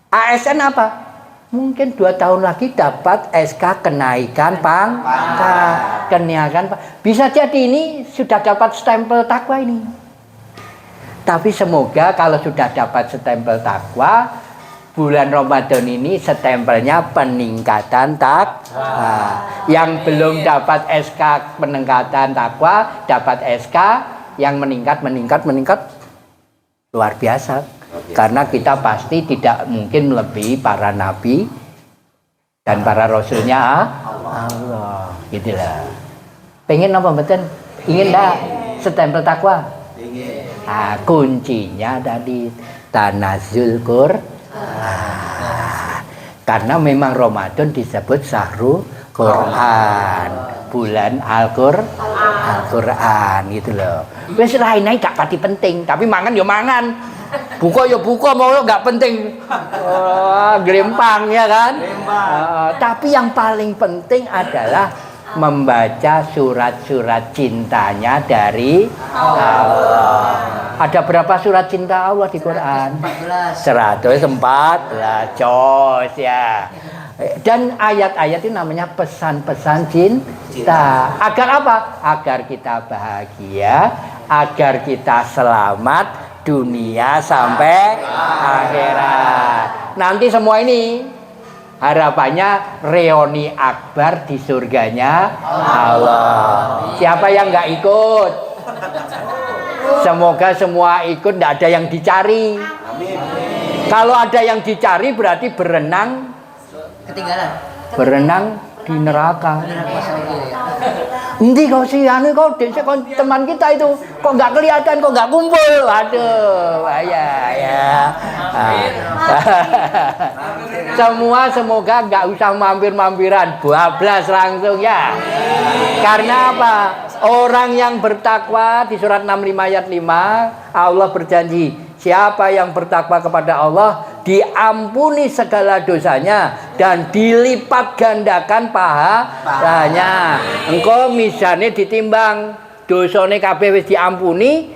ASN apa? Mungkin 2 tahun lagi dapat SK kenaikan pangkat, kenaikan. Bisa jadi ini sudah dapat stempel takwa ini. Tapi semoga kalau sudah dapat stempel takwa, bulan Ramadan ini stempelnya peningkatan takwa. Yang belum dapat SK peningkatan takwa, dapat SK yang meningkat luar biasa. Karena kita pasti tidak mungkin melebihi para nabi dan para rasulnya Allah. Gitulah. Pengen apa betul? Ingin enggak stempel takwa? Ingin. Nah, kuncinya tadi tanazul Quran. Karena memang Ramadan disebut syahrul Quran, bulan Al-Quran gitu loh. Wis lain-lain gak pati penting, tapi mangan ya mangan. Buka ya buka, mau gak penting. Gelempang ya kan? Tapi yang paling penting adalah membaca surat-surat cintanya dari Allah. Ada berapa surat cinta Allah di Quran? 114 jos ya. Dan ayat-ayat itu namanya pesan-pesan cinta. Agar apa? Agar kita bahagia, agar kita selamat dunia sampai akhirat. Nanti semua ini harapannya reuni akbar di surganya Allah. Siapa yang nggak ikut? Semoga semua ikut, tidak ada yang dicari. Kalau ada yang dicari berarti berenang Ketinggalan. berenang di neraka. Nanti kau sih, anu kau teman kita itu kok nggak kelihatan, kok nggak kumpul. Aduh, ya. Semua semoga nggak usah mampir-mampiran, bablas langsung ya. Karena apa? Orang yang bertakwa di surat 65 ayat 5, Allah berjanji, siapa yang bertakwa kepada Allah diampuni segala dosanya dan dilipat gandakan pahalanya. Engkau misalnya ditimbang dosane kabeh wis diampuni,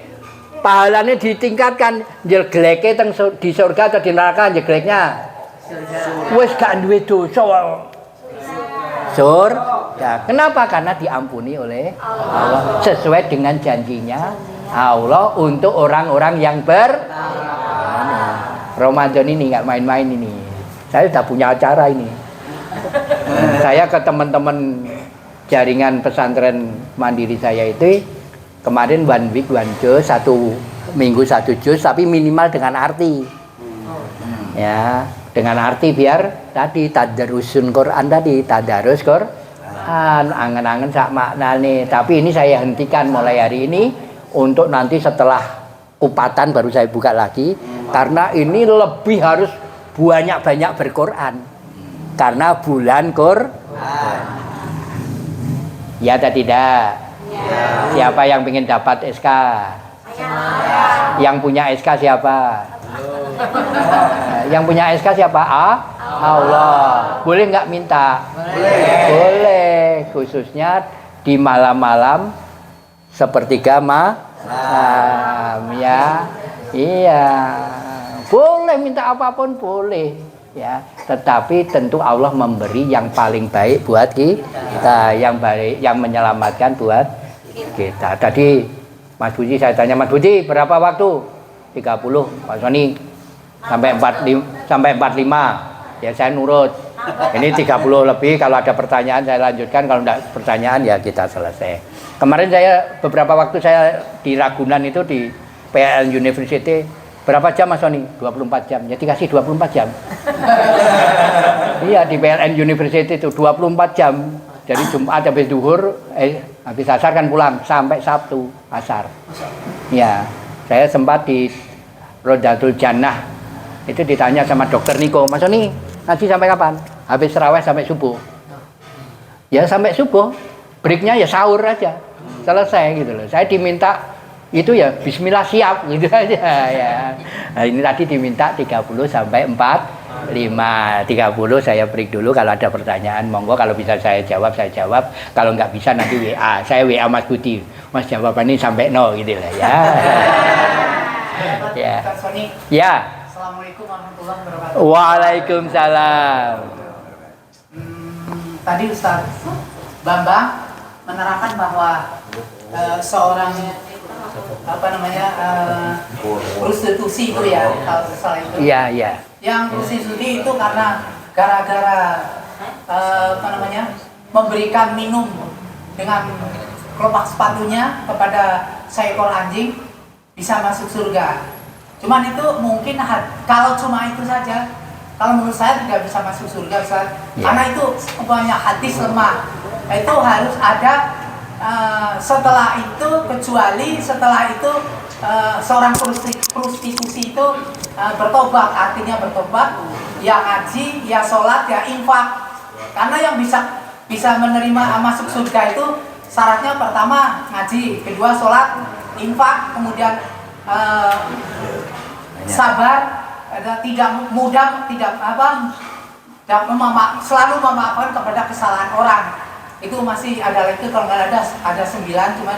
pahalanya ditingkatkan. Jeleke teng di surga atau di neraka jeleknya wis gak duwe dosa. Surga. Kenapa? Karena diampuni oleh Allah sesuai dengan janjinya Allah untuk orang-orang yang Ramadan ini nggak main-main ini. Saya sudah punya acara ini. Saya ke teman-teman jaringan pesantren mandiri saya itu kemarin one week one juz, 1 minggu 1 juz, tapi minimal dengan arti. Ya, dengan arti biar tadi tadarusun Quran tadi, tadarus Quran, angen-angen sak maknane. Tapi ini saya hentikan mulai hari ini untuk nanti setelah upatan baru saya buka lagi. Karena ini lebih harus banyak-banyak berquran. Karena bulan Quran. Ya atau tidak? Ya. Siapa yang ingin dapat SK? Yang punya SK siapa? Yang punya SK siapa? Allah. Boleh nggak minta? Boleh. Khususnya di malam-malam sepertiga malam ya. Iya. Boleh minta apapun boleh ya. Tetapi tentu Allah memberi yang paling baik buat kita, yang baik, yang menyelamatkan buat kita. Tadi Mas Budi saya tanya, Mas Budi berapa waktu? 30. Pak Sony sampai 45. Ya saya nurut. Ini 30 lebih, kalau ada pertanyaan saya lanjutkan, kalau tidak pertanyaan ya kita selesai. Kemarin saya beberapa waktu saya di Ragunan itu di PLN University, berapa jam Mas Sony? 24 jam. Ya dikasih 24 jam. Iya di PLN University itu 24 jam. Jadi Jumat habis duhur, habis asar kan pulang sampai Sabtu asar. Ya, saya sempat di Rodatul Jannah. Itu ditanya sama dokter Niko, Mas Sony ngaji sampai kapan? Habis terawih sampai subuh. Ya sampai subuh. Breaknya ya sahur aja. Selesai gitu loh. Saya diminta itu ya bismillah siap gitu aja ya. Nah, ini tadi diminta 30 sampai 45. 30 saya break dulu, kalau ada pertanyaan monggo, kalau bisa saya jawab, kalau nggak bisa nanti WA. Saya WA Mas Budi. Mas jawabannya sampai no gitu lah ya. Ya. Ya. Assalamualaikum warahmatullahi wabarakatuh. Waalaikumsalam. Tadi Ustaz Bambang menerangkan bahwa seorang prostitusi itu ya, kalau salah itu. Iya, iya. Yang prostitusi itu karena gara-gara memberikan minum dengan kelopak sepatunya kepada seekor anjing bisa masuk surga. Cuman itu mungkin kalau cuma itu saja, kalau menurut saya tidak bisa masuk surga Ustaz. Karena itu banyak hadis lemah. Itu harus ada setelah itu, kecuali setelah itu seorang prostitusi itu bertobat, artinya bertobat, ya ngaji, ya sholat, ya infak. Karena yang bisa menerima masuk surga itu syaratnya pertama ngaji, kedua sholat, infak, kemudian sabar, tidak mudah, selalu memaafkan kepada kesalahan orang. Itu masih ada lagi, kalau nggak ada 9, cuma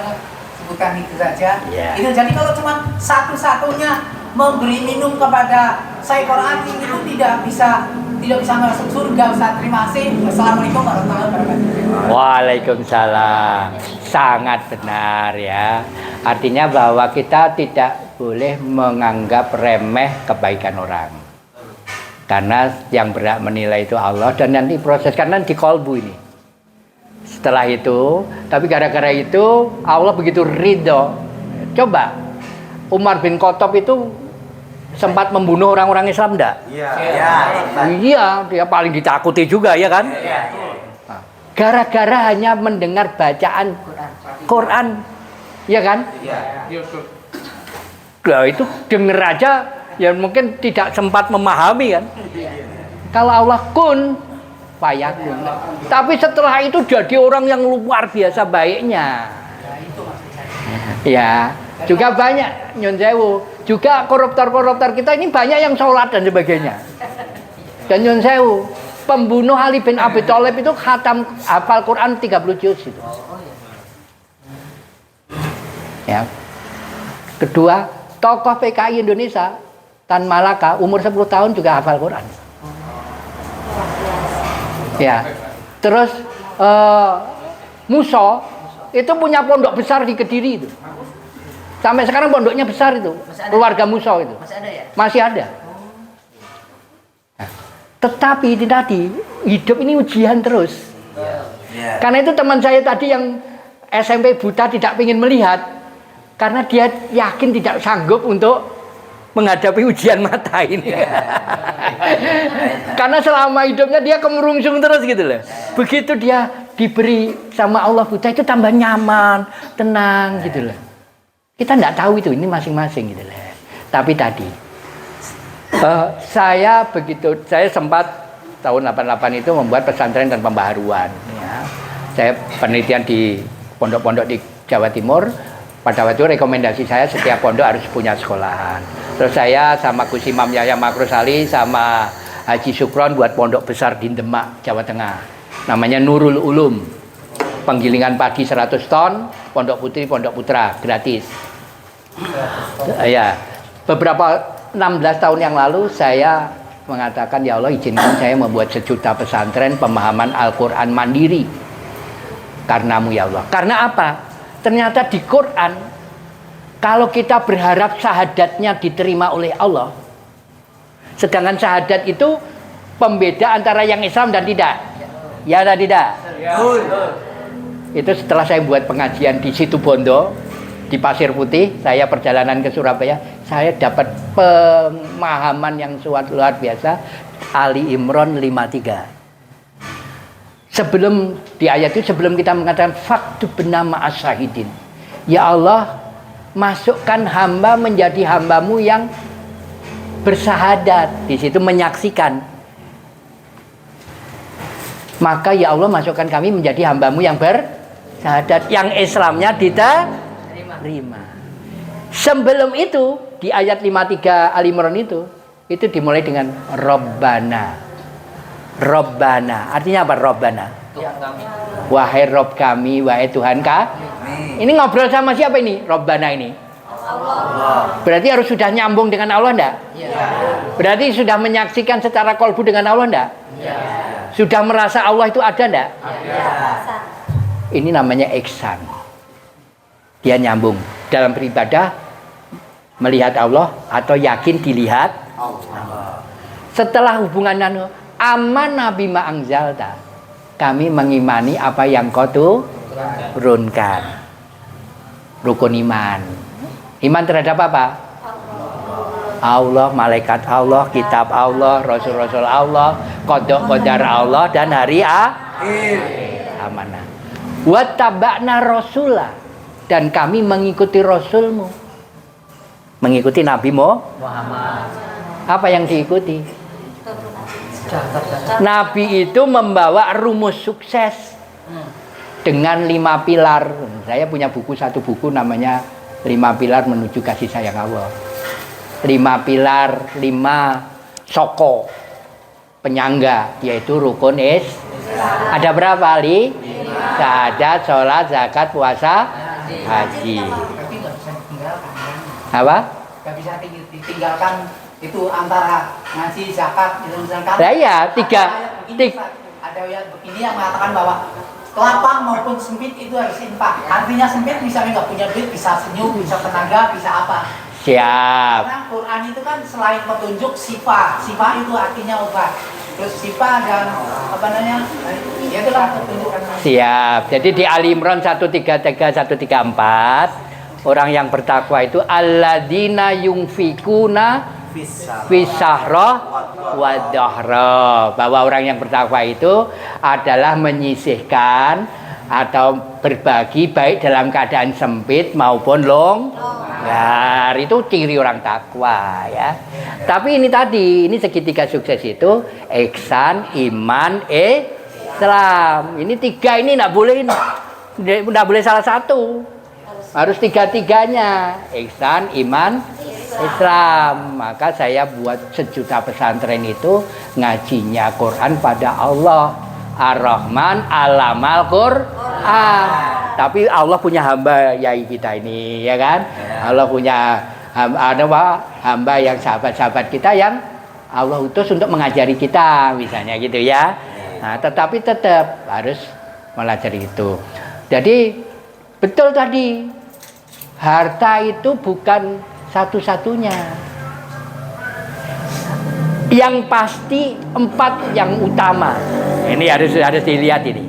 sebutkan itu saja. Itu jadi kalau cuma satu-satunya memberi minum kepada seekor anjing itu tidak bisa tidak bisa masuk surga Ustaz. Terima kasih. Wassalamualaikum warahmatullahi wabarakatuh. Waalaikumsalam. Sangat benar ya. Artinya bahwa kita tidak boleh menganggap remeh kebaikan orang. Karena yang berhak menilai itu Allah, dan nanti proses karena di kolbu ini. Setelah itu, tapi gara-gara itu Allah begitu ridho. Coba Umar bin Khattab itu sempat membunuh orang-orang Islam enggak? Iya, dia paling ditakuti juga ya kan? Nah, gara-gara hanya mendengar bacaan Quran, ya kan? Nah, itu denger aja ya mungkin tidak sempat memahami kan? Kalau Allah kun fayakun. Tapi setelah itu jadi orang yang luar biasa baiknya. Ya, juga banyak nyun sewu. Juga koruptor-koruptor kita ini banyak yang sholat dan sebagainya. Dan nyun sewu, pembunuh Ali bin Abi Thalib itu khatam hafal Quran 30 juz itu. Ya. Kedua, tokoh PKI Indonesia Tan Malaka umur 10 tahun juga hafal Quran. Ya. Terus Muso itu punya pondok besar di Kediri itu. Sampai sekarang pondoknya besar itu. Keluarga Muso itu. Masih ada ya? Masih ada. Nah, tetapi itu tadi hidup ini ujian terus. Karena itu teman saya tadi yang SMP buta tidak ingin melihat karena dia yakin tidak sanggup untuk menghadapi ujian mata ini. Karena selama hidupnya dia kemerungsung terus gitu loh. Begitu dia diberi sama Allah buta itu tambah nyaman, tenang gitu loh. Kita tidak tahu itu, ini masing-masing gitu loh. Tapi tadi saya sempat tahun 88 itu membuat pesantren dan pembaharuan. Ya. Saya penelitian di pondok-pondok di Jawa Timur. Pada waktu itu rekomendasi saya setiap pondok harus punya sekolahan. Terus saya sama Gus Imam Yahya Makrus Ali sama Haji Sukron buat pondok besar di Demak, Jawa Tengah. Namanya Nurul Ulum. Penggilingan padi 100 ton, pondok putri, pondok putra, gratis. Ya, beberapa 16 tahun yang lalu saya mengatakan, ya Allah izinkan saya membuat sejuta pesantren pemahaman Al-Quran mandiri. Karenamu ya Allah. Karena apa? Ternyata di Quran, kalau kita berharap syahadatnya diterima oleh Allah, sedangkan syahadat itu pembeda antara yang Islam dan tidak. Ya atau tidak? Itu setelah saya buat pengajian di Situbondo, di Pasir Putih, saya perjalanan ke Surabaya, saya dapat pemahaman yang suatu luar biasa. Ali Imran 53. Sebelum di ayat itu, sebelum kita mengatakan faktu bernama asyahidin, ya Allah masukkan hamba menjadi hambamu yang bersahadat. Di situ menyaksikan. Maka ya Allah masukkan kami menjadi hambamu yang bersahadat, yang Islamnya diterima. Sebelum itu di ayat 53 Ali Imran itu dimulai dengan Robbana. Robbana, artinya apa Robbana? Wahai Rob kami, wahai Tuhan kami. Ini ngobrol sama siapa ini? Robbana ini. Allah. Berarti harus sudah nyambung dengan Allah enggak? Ya. Berarti sudah menyaksikan secara kolbu dengan Allah enggak? Ya. Sudah merasa Allah itu ada enggak? Ya. Ini namanya ihsan. Dia nyambung dalam beribadah, melihat Allah atau yakin dilihat Allah. Setelah hubungan amanah bima anzalta, kami mengimani apa yang kau turunkan. Rukun iman. Iman terhadap apa? Allah, malaikat Allah, kitab Allah, rasul-rasul Allah, qada qadar Allah, dan hari akhir. Amanah. Wa tabakna rasulah, dan kami mengikuti rasulmu. Mengikuti Nabi Muhammad. Apa yang diikuti? Nabi itu membawa rumus sukses dengan 5 pilar. Saya punya satu buku namanya 5 pilar menuju kasih sayang Allah. 5 pilar, 5 soko penyangga, yaitu rukun Islam. Ada berapa Ali? Syahadat, sholat, zakat, puasa, haji. Tapi nggak bisa ditinggalkan. Apa? Nggak bisa ditinggalkan Itu antara ngaji, zakat, gitu misalkan. Lah iya, Ada ayat begini yang mengatakan bahwa lapang maupun sempit itu harus infak. Artinya sempit misalnya nggak punya duit, bisa senyum, bisa tenaga, bisa apa. Siap. Karena Quran itu kan selain petunjuk sifat itu artinya obat. Terus sifat dan apa namanya? Ya itu kan petunjuk. Siap. Jadi di Ali Imran 133 134 orang yang bertakwa itu alladzina yunfikuna fisahroh wadahroh, bahwa orang yang bertakwa itu adalah menyisihkan atau berbagi baik dalam keadaan sempit maupun longgar. Itu ciri orang takwa ya. Tapi ini segitiga sukses itu ihsan, iman, Islam. Ini tiga ini enggak boleh salah satu. Harus tiga-tiganya. Ihsan, iman, Islam. Maka saya buat sejuta pesantren itu ngajinya Quran pada Allah. Ar-Rahman alamal Quran. Tapi Allah punya hamba yai kita ini, ya kan? Allah punya hamba yang sahabat-sahabat kita yang Allah utus untuk mengajari kita, misalnya gitu ya. Nah, tetapi tetap harus melajari itu. Jadi betul tadi, harta itu bukan satu-satunya. Yang pasti 4 yang utama. Ini harus dilihat ini.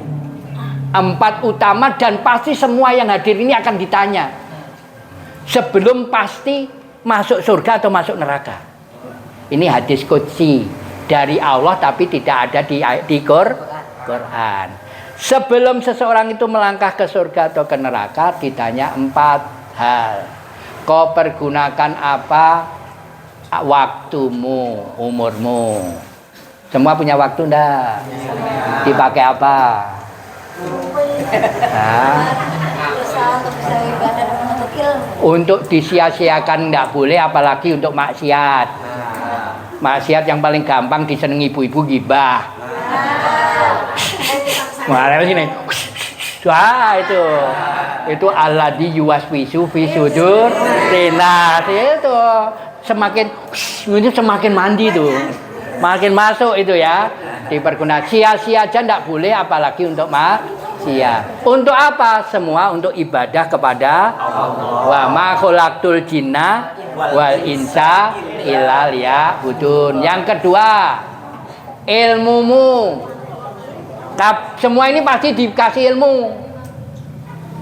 4 utama dan pasti semua yang hadir ini akan ditanya. Sebelum pasti masuk surga atau masuk neraka. Ini hadis qudsi dari Allah tapi tidak ada di Quran. Sebelum seseorang itu melangkah ke surga atau ke neraka ditanya 4 hal. Kau pergunakan apa waktumu, umurmu? Semua punya waktu enggak? Dipakai apa? Nah, untuk disia-siakan enggak boleh, apalagi untuk maksiat. Maksiat yang paling gampang disenengi ibu-ibu gibah. Mana sini? Wah, itu alladzi yuwaswisu fi sudur tinas. Itu semakin mandi tuh, makin masuk itu ya. Dipergunakan sia-sia aja ndak boleh, apalagi untuk maksiat. Untuk apa? Semua untuk ibadah kepada Allah. Wa ma khalaqtul jinna wal insa illa liya'budun. Yang kedua, ilmumu. Semua ini pasti dikasih ilmu,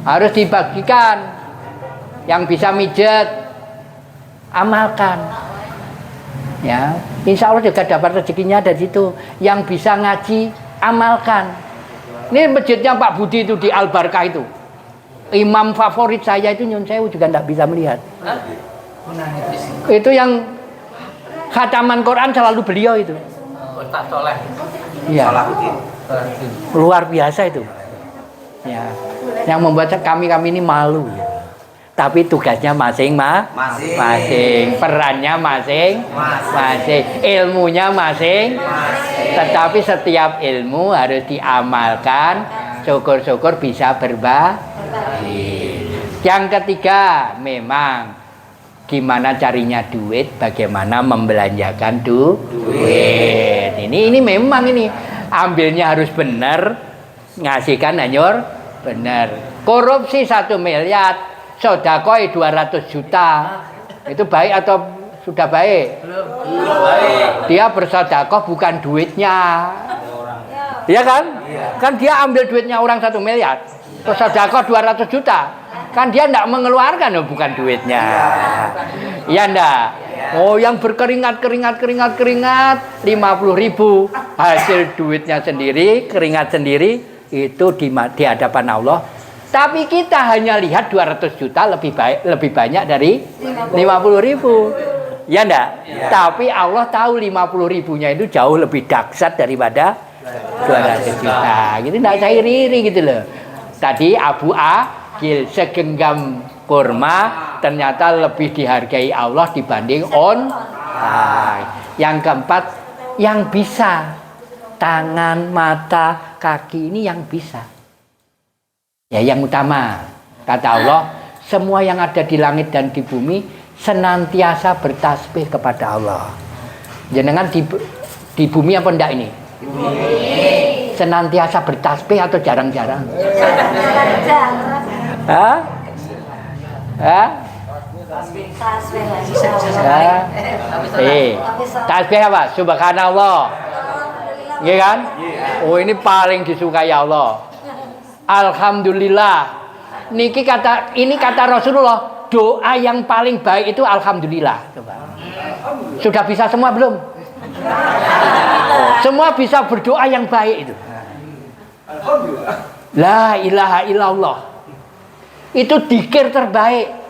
harus dibagikan. Yang bisa mijet, amalkan. Ya, insya Allah juga dapat rezekinya dari situ. Yang bisa ngaji, amalkan. Ini masjidnya Pak Budi itu di Al Barkah itu. Imam favorit saya itu Nyun Sewu juga tidak bisa melihat. Itu yang khataman Quran selalu beliau itu. Ustaz Soleh. Iya. Luar biasa itu. Ya. Yang membuat kami ini malu. Tapi tugasnya masing-masing, perannya masing-masing, ilmunya masing-masing. Tetapi setiap ilmu harus diamalkan, syukur-syukur bisa berbagi. Yang ketiga, memang gimana carinya duit, bagaimana membelanjakan duit. Ini memang ini ambilnya harus benar, ngasihkan hanyur benar. Korupsi 1 miliar, sodakoi 200 juta. Itu baik atau sudah baik? Belum baik. Dia bersodakoh bukan duitnya. Iya kan? Kan dia ambil duitnya orang 1 miliar. Bersodakoh 200 juta. Kan dia tidak mengeluarkan, bukan duitnya. Iya enggak? Oh, yang berkeringat 50.000 hasil duitnya sendiri, keringat sendiri itu di hadapan Allah. Tapi kita hanya lihat 200 juta lebih banyak dari 50.000. Ya enggak? Ya. Tapi Allah tahu 50.000-nya itu jauh lebih dahsyat daripada 200 juta. Gitu enggak saya iri gitu loh. Tadi Abu Agil segenggam kurma ternyata lebih dihargai Allah dibanding Yang keempat, yang bisa, tangan, mata, kaki ini yang bisa. Ya, yang utama kata Allah, semua yang ada di langit dan di bumi senantiasa bertasbih kepada Allah. Jenengan di bumi apa enggak ini? Senantiasa bertasbih atau jarang-jarang? Hah? Hah? Tasbih apa? Subhanallah. Iya kan? Oh, ini paling disukai Allah. Alhamdulillah. Ini kata Rasulullah, doa yang paling baik itu alhamdulillah. Coba. Sudah bisa semua belum? Semua bisa berdoa yang baik itu. La ilaha illallah. Itu dzikir terbaik.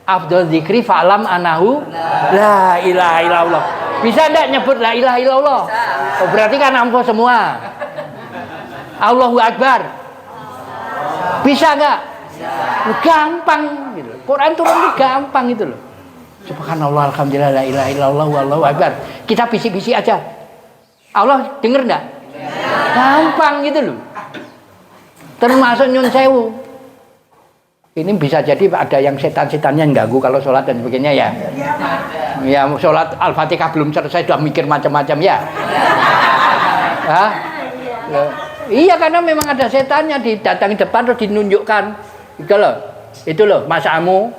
Afdhal dzikri fa'lam anahu la ilaha illallah. Bisa enggak nyebut la ilaha illallah? Oh, berarti kan ampuh semua. Allahu Akbar. Bisa enggak? Gampang gitu. Quran turun itu gampang itu loh. Subhanallah, alhamdulillah, la ilaha illallah, wallahu akbar. Kita bisik-bisik aja. Allah denger enggak? Gampang gitu loh. Termasuk nyun sewu. Ini bisa jadi ada yang setan-setannya ganggu kalau sholat dan sebagainya ya. Ya sholat Al-Fatihah belum selesai sudah mikir macam-macam ya. Hah? Iya, karena memang ada setannya didatangi depan terus dinunjukkan. Itu loh masamu.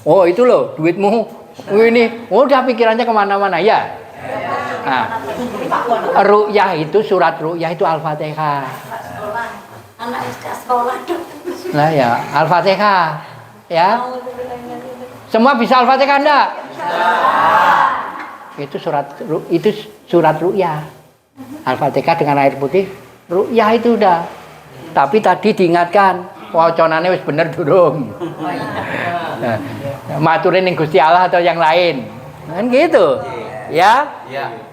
Oh itu loh duitmu. Oh ini. Oh udah pikirannya kemana-mana ya. Nah, ru'yah itu surat ru'yah itu Al-Fatihah. Anak sekolah dong. Nah ya, Al-Fatihah ya. Semua bisa Al-Fatihah enggak? Itu surat ru'yah. Al-Fatihah dengan air putih, ru'yah itu udah. Tapi tadi diingatkan, wacanane wis bener durung. Nah, maturin ning Gusti Allah atau yang lain. Kan gitu. Ya?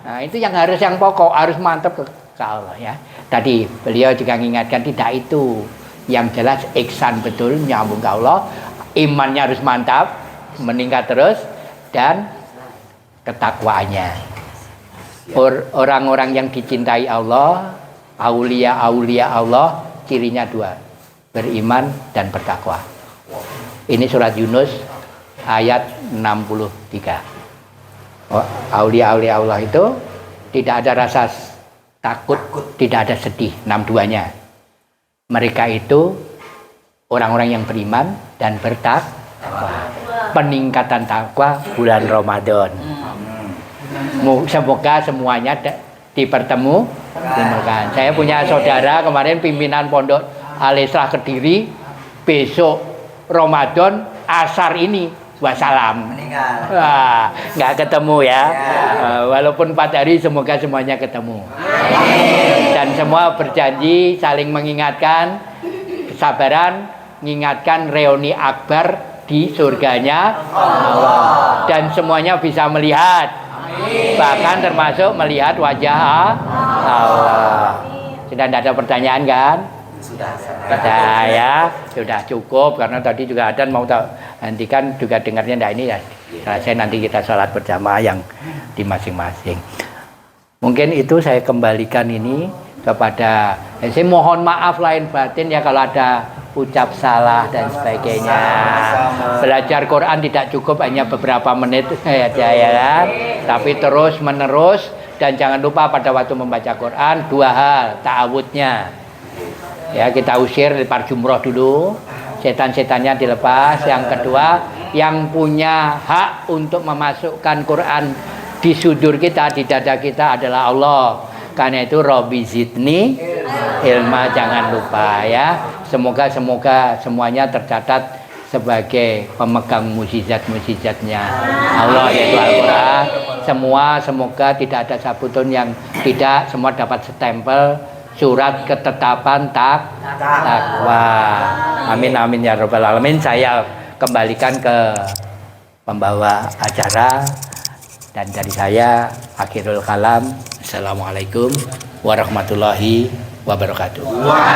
Nah, itu yang pokok, harus mantap ke Allah ya. Tadi beliau juga mengingatkan tidak itu. Yang jelas ihsan betul nyambung ke Allah, imannya harus mantap, meningkat terus, dan ketakwaannya. Orang-orang yang dicintai Allah, aulia Allah, cirinya dua, beriman dan bertakwa. Ini surat Yunus ayat 63. Aulia Allah itu tidak ada rasa takut, tidak ada sedih, 62-nya. Mereka itu orang-orang yang beriman dan bertakwa. Peningkatan takwa bulan Ramadan. Semoga semuanya dipertemukan. Saya punya saudara kemarin pimpinan pondok Al-Islah Kediri, besok Ramadan asar ini wassalam. Wah, nggak ketemu ya. Walaupun 4 hari semoga semuanya ketemu. Dan semua berjanji saling mengingatkan, kesabaran, mengingatkan reuni akbar di surganya Allah. Dan semuanya bisa melihat, bahkan termasuk melihat wajah Allah. Sudah tidak ada pertanyaan kan? Sudah ya, sudah cukup karena tadi juga ada mau hentikan juga dengarnya enggak ini ya. Selesai nanti kita sholat berjamaah yang di masing-masing. Mungkin itu saya kembalikan ini kepada saya mohon maaf lahir batin ya kalau ada ucap salah dan sebagainya. Belajar Quran tidak cukup hanya beberapa menit aja ya kan? Tapi terus menerus dan jangan lupa pada waktu membaca Quran 2 hal ta'awudnya. Ya, kita usir di jumroh dulu, setan-setannya dilepas. Yang kedua, yang punya hak untuk memasukkan Quran di sudur kita, di dada kita adalah Allah. Karena itu Robbi zidni ilma, jangan lupa ya. Semoga semuanya tercatat sebagai pemegang mukjizat-mukjizatnya Allah yaitu Al-Quran. Semoga tidak ada satupun yang tidak, semua dapat stempel surat ketetapan takwa. Amin amin ya rabbal alamin. Saya kembalikan ke pembawa acara dan dari saya akhirul kalam. Assalamualaikum warahmatullahi wabarakatuh.